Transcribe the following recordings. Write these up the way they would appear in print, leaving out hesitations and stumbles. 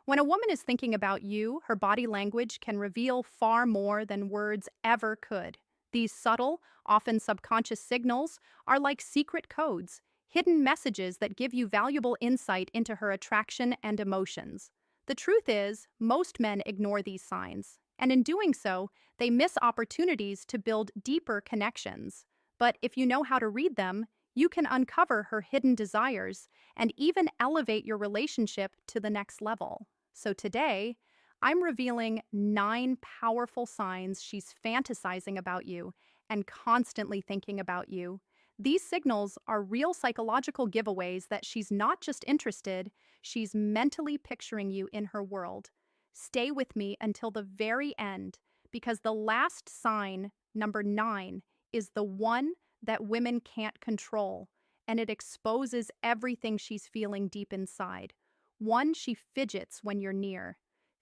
When a woman is thinking about you, her body language can reveal far more than words ever could. These subtle, often subconscious signals are like secret codes, hidden messages that give you valuable insight into her attraction and emotions. The truth is, most men ignore these signs, and in doing so, they miss opportunities to build deeper connections. But if you know how to read them, you can uncover her hidden desires and even elevate your relationship to the next level. So today, I'm revealing 9 powerful signs she's fantasizing about you and constantly thinking about you. These signals are real psychological giveaways that she's not just interested, she's mentally picturing you in her world. Stay with me until the very end, because the last sign, number 9, is the one that women can't control, and it exposes everything she's feeling deep inside. One, she fidgets when you're near.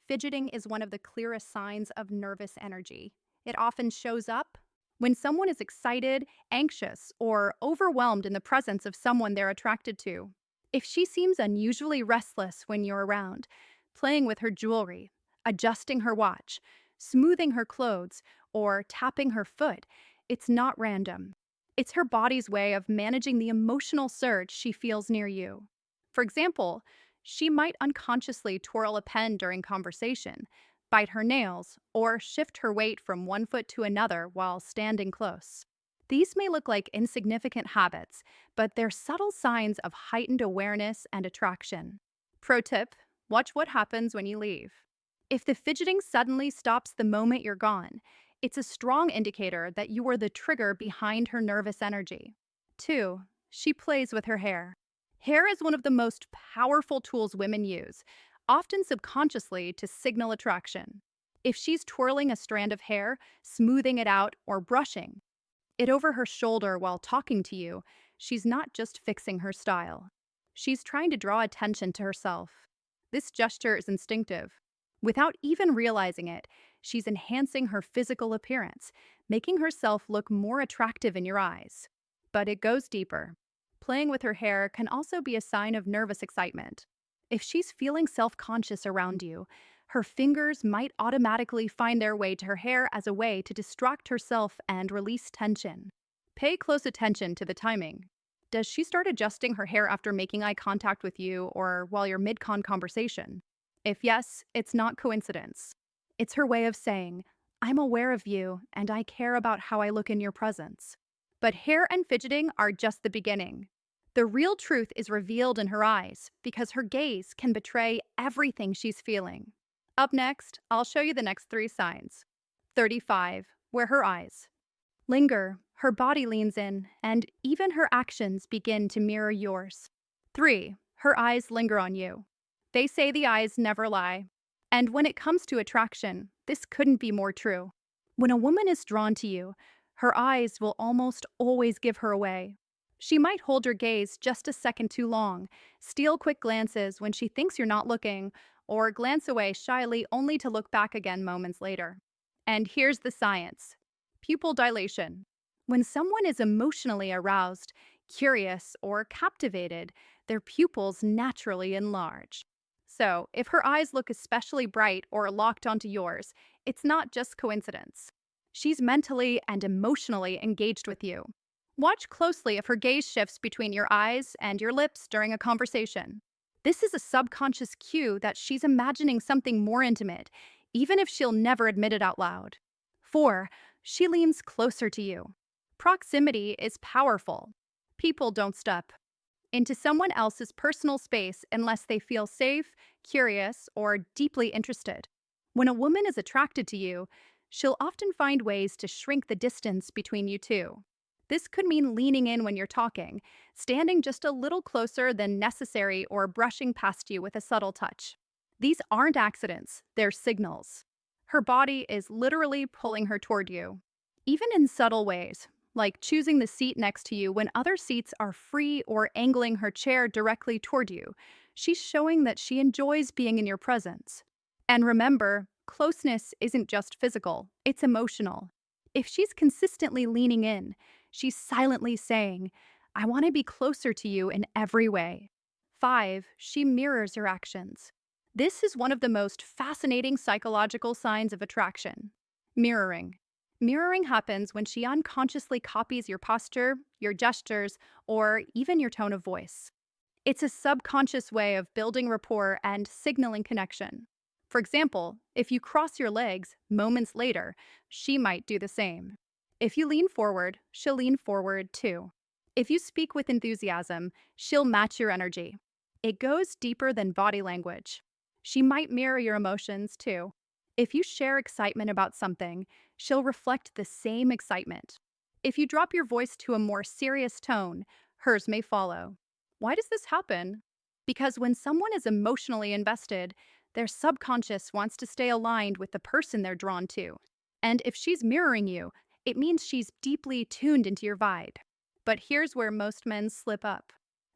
Fidgeting is one of the clearest signs of nervous energy. It often shows up when someone is excited, anxious, or overwhelmed in the presence of someone they're attracted to. If she seems unusually restless when you're around, playing with her jewelry, adjusting her watch, smoothing her clothes, or tapping her foot, it's not random. It's her body's way of managing the emotional surge she feels near you. For example, she might unconsciously twirl a pen during conversation, bite her nails, or shift her weight from one foot to another while standing close. These may look like insignificant habits, but they're subtle signs of heightened awareness and attraction. Pro tip: watch what happens when you leave. If the fidgeting suddenly stops the moment you're gone, it's a strong indicator that you are the trigger behind her nervous energy. 2. She plays with her hair. Hair is one of the most powerful tools women use, often subconsciously to signal attraction. If she's twirling a strand of hair, smoothing it out, or brushing it over her shoulder while talking to you, she's not just fixing her style. She's trying to draw attention to herself. This gesture is instinctive. Without even realizing it, she's enhancing her physical appearance, making herself look more attractive in your eyes. But it goes deeper. Playing with her hair can also be a sign of nervous excitement. If she's feeling self-conscious around you, her fingers might automatically find their way to her hair as a way to distract herself and release tension. Pay close attention to the timing. Does she start adjusting her hair after making eye contact with you or while you're mid-con conversation? If yes, it's not coincidence. It's her way of saying, I'm aware of you and I care about how I look in your presence. But hair and fidgeting are just the beginning. The real truth is revealed in her eyes because her gaze can betray everything she's feeling. Up next, I'll show you the next 3 signs. 35, where her eyes linger, her body leans in, and even her actions begin to mirror yours. 3, her eyes linger on you. They say the eyes never lie. And when it comes to attraction, this couldn't be more true. When a woman is drawn to you, her eyes will almost always give her away. She might hold your gaze just a second too long, steal quick glances when she thinks you're not looking, or glance away shyly only to look back again moments later. And here's the science: pupil dilation. When someone is emotionally aroused, curious, or captivated, their pupils naturally enlarge. So, if her eyes look especially bright or locked onto yours, it's not just coincidence. She's mentally and emotionally engaged with you. Watch closely if her gaze shifts between your eyes and your lips during a conversation. This is a subconscious cue that she's imagining something more intimate, even if she'll never admit it out loud. 4. She leans closer to you. Proximity is powerful. People don't step into someone else's personal space unless they feel safe, curious, or deeply interested. When a woman is attracted to you, she'll often find ways to shrink the distance between you two. This could mean leaning in when you're talking, standing just a little closer than necessary, or brushing past you with a subtle touch. These aren't accidents, they're signals. Her body is literally pulling her toward you, even in subtle ways, like choosing the seat next to you when other seats are free or angling her chair directly toward you. She's showing that she enjoys being in your presence. And remember, closeness isn't just physical, it's emotional. If she's consistently leaning in, she's silently saying, I want to be closer to you in every way. 5, she mirrors your actions. This is one of the most fascinating psychological signs of attraction. Mirroring. Mirroring happens when she unconsciously copies your posture, your gestures, or even your tone of voice. It's a subconscious way of building rapport and signaling connection. For example, if you cross your legs moments later, she might do the same. If you lean forward, she'll lean forward too. If you speak with enthusiasm, she'll match your energy. It goes deeper than body language. She might mirror your emotions too. If you share excitement about something, she'll reflect the same excitement. If you drop your voice to a more serious tone, hers may follow. Why does this happen? Because when someone is emotionally invested, their subconscious wants to stay aligned with the person they're drawn to. And if she's mirroring you, it means she's deeply tuned into your vibe. But here's where most men slip up.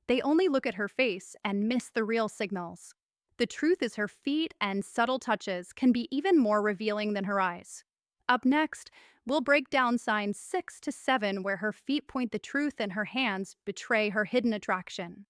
They only look at her face and miss the real signals. The truth is her feet and subtle touches can be even more revealing than her eyes. Up next, we'll break down signs 6 to 7 where her feet point the truth and her hands betray her hidden attraction.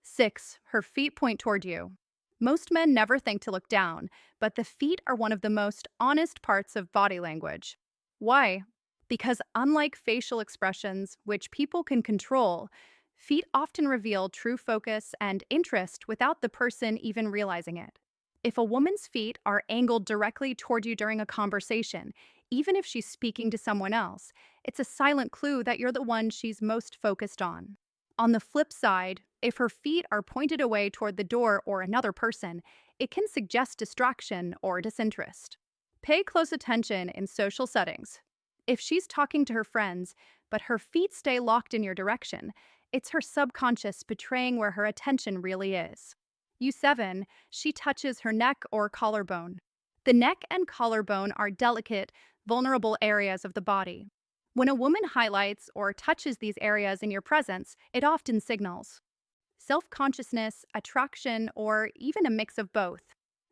6. Her feet point toward you. Most men never think to look down, but the feet are one of the most honest parts of body language. Why? Because unlike facial expressions, which people can control, feet often reveal true focus and interest without the person even realizing it. If a woman's feet are angled directly toward you during a conversation, even if she's speaking to someone else, it's a silent clue that you're the one she's most focused on. On the flip side, if her feet are pointed away toward the door or another person, it can suggest distraction or disinterest. Pay close attention in social settings. If she's talking to her friends, but her feet stay locked in your direction, it's her subconscious betraying where her attention really is. U7, she touches her neck or collarbone. The neck and collarbone are delicate, vulnerable areas of the body. When a woman highlights or touches these areas in your presence, it often signals self-consciousness, attraction, or even a mix of both.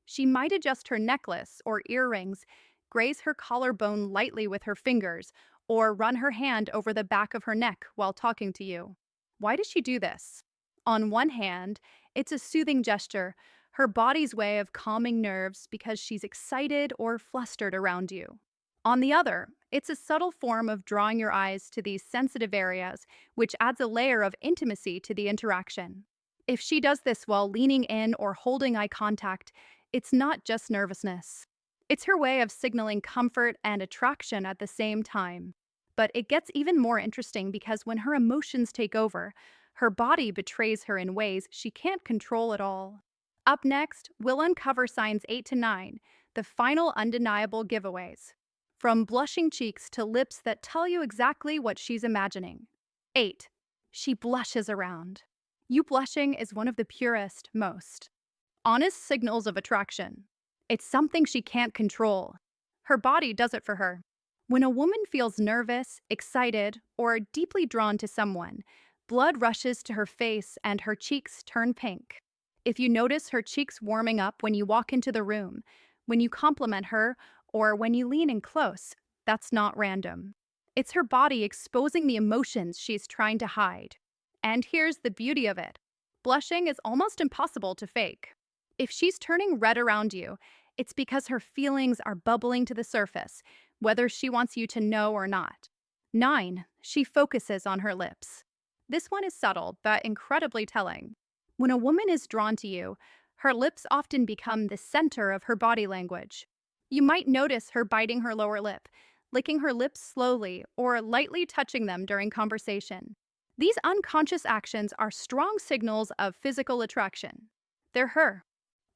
She might adjust her necklace or earrings, graze her collarbone lightly with her fingers, or run her hand over the back of her neck while talking to you. Why does she do this? On one hand, it's a soothing gesture, her body's way of calming nerves because she's excited or flustered around you. On the other, it's a subtle form of drawing your eyes to these sensitive areas, which adds a layer of intimacy to the interaction. If she does this while leaning in or holding eye contact, it's not just nervousness. It's her way of signaling comfort and attraction at the same time. But it gets even more interesting because when her emotions take over, her body betrays her in ways she can't control at all. Up next, we'll uncover signs 8 to 9, the final undeniable giveaways. From blushing cheeks to lips that tell you exactly what she's imagining. 8. She blushes around. You blushing is one of the purest, most honest signals of attraction. It's something she can't control. Her body does it for her. When a woman feels nervous, excited, or deeply drawn to someone, blood rushes to her face and her cheeks turn pink. If you notice her cheeks warming up when you walk into the room, when you compliment her, or when you lean in close, that's not random. It's her body exposing the emotions she's trying to hide. And here's the beauty of it. Blushing is almost impossible to fake. If she's turning red around you, it's because her feelings are bubbling to the surface, whether she wants you to know or not. 9. She focuses on her lips. This one is subtle, but incredibly telling. When a woman is drawn to you, her lips often become the center of her body language. You might notice her biting her lower lip, licking her lips slowly, or lightly touching them during conversation. These unconscious actions are strong signals of physical attraction. They're her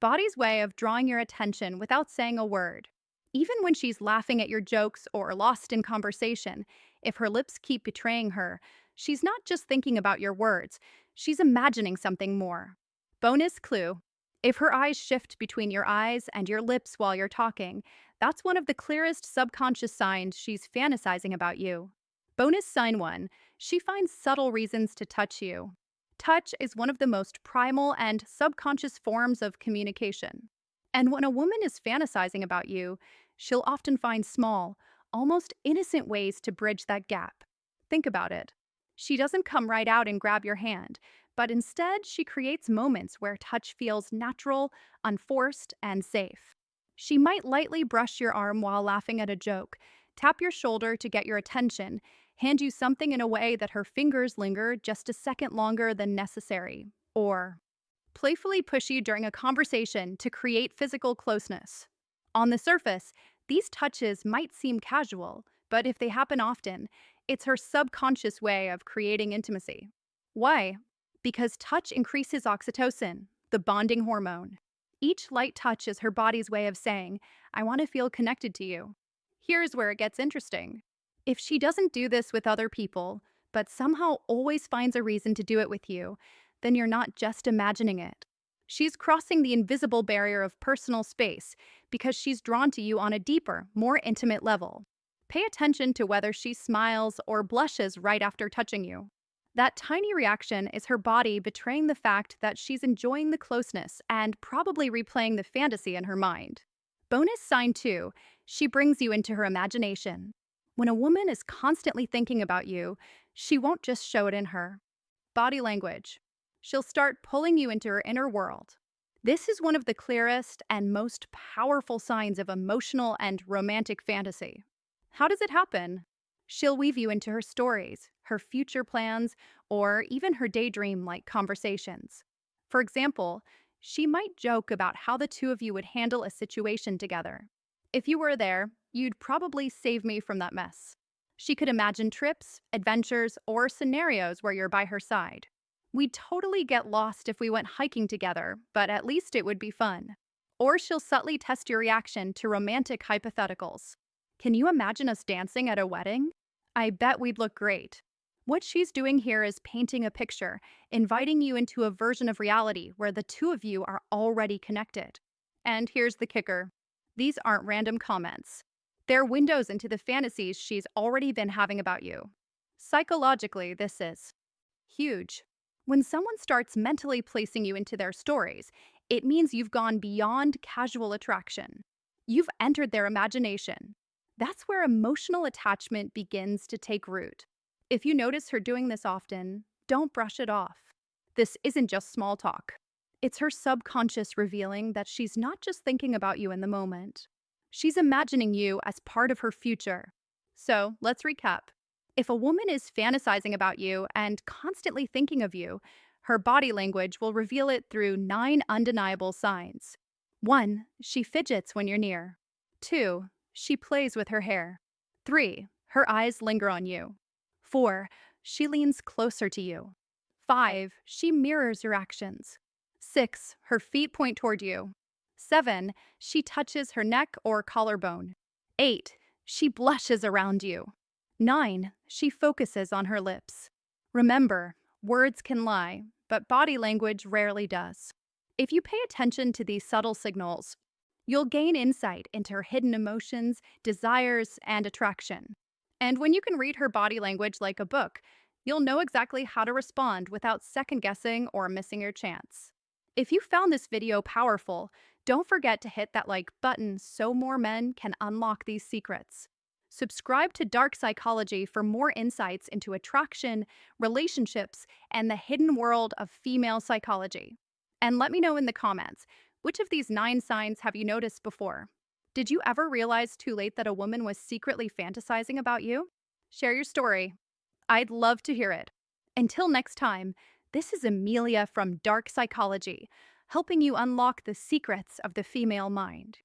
body's way of drawing your attention without saying a word. Even when she's laughing at your jokes or lost in conversation, if her lips keep betraying her, she's not just thinking about your words, she's imagining something more. Bonus clue. If her eyes shift between your eyes and your lips while you're talking, that's one of the clearest subconscious signs she's fantasizing about you. Bonus sign 1. She finds subtle reasons to touch you. Touch is one of the most primal and subconscious forms of communication. And when a woman is fantasizing about you, she'll often find small, almost innocent ways to bridge that gap. Think about it. She doesn't come right out and grab your hand, but instead she creates moments where touch feels natural, unforced, and safe. She might lightly brush your arm while laughing at a joke, tap your shoulder to get your attention, hand you something in a way that her fingers linger just a second longer than necessary, or playfully push you during a conversation to create physical closeness. On the surface, these touches might seem casual, but if they happen often, it's her subconscious way of creating intimacy. Why? Because touch increases oxytocin, the bonding hormone. Each light touch is her body's way of saying, I want to feel connected to you. Here's where it gets interesting. If she doesn't do this with other people, but somehow always finds a reason to do it with you, then you're not just imagining it. She's crossing the invisible barrier of personal space because she's drawn to you on a deeper, more intimate level. Pay attention to whether she smiles or blushes right after touching you. That tiny reaction is her body betraying the fact that she's enjoying the closeness and probably replaying the fantasy in her mind. Bonus sign 2, she brings you into her imagination. When a woman is constantly thinking about you, she won't just show it in her body language. She'll start pulling you into her inner world. This is one of the clearest and most powerful signs of emotional and romantic fantasy. How does it happen? She'll weave you into her stories, her future plans, or even her daydream like conversations. For example, she might joke about how the two of you would handle a situation together. If you were there, you'd probably save me from that mess. She could imagine trips, adventures, or scenarios where you're by her side. We'd totally get lost if we went hiking together, but at least it would be fun. Or she'll subtly test your reaction to romantic hypotheticals. Can you imagine us dancing at a wedding? I bet we'd look great. What she's doing here is painting a picture, inviting you into a version of reality where the two of you are already connected. And here's the kicker. These aren't random comments. They're windows into the fantasies she's already been having about you. Psychologically, this is huge. When someone starts mentally placing you into their stories, it means you've gone beyond casual attraction. You've entered their imagination. That's where emotional attachment begins to take root. If you notice her doing this often, don't brush it off. This isn't just small talk. It's her subconscious revealing that she's not just thinking about you in the moment. She's imagining you as part of her future. So, let's recap. If a woman is fantasizing about you and constantly thinking of you, her body language will reveal it through 9 undeniable signs. 1. She fidgets when you're near. 2. She plays with her hair. 3. Her eyes linger on you. 4. She leans closer to you. 5. She mirrors your actions. 6. Her feet point toward you. 7. She touches her neck or collarbone. 8. She blushes around you. 9. She focuses on her lips. Remember, words can lie, but body language rarely does. If you pay attention to these subtle signals, you'll gain insight into her hidden emotions, desires, and attraction. And when you can read her body language like a book, you'll know exactly how to respond without second guessing or missing your chance. If you found this video powerful, don't forget to hit that like button so more men can unlock these secrets. Subscribe to Dark Psychology for more insights into attraction, relationships, and the hidden world of female psychology. And let me know in the comments, which of these 9 signs have you noticed before? Did you ever realize too late that a woman was secretly fantasizing about you? Share your story. I'd love to hear it. Until next time, this is Amelia from Dark Psychology, helping you unlock the secrets of the female mind.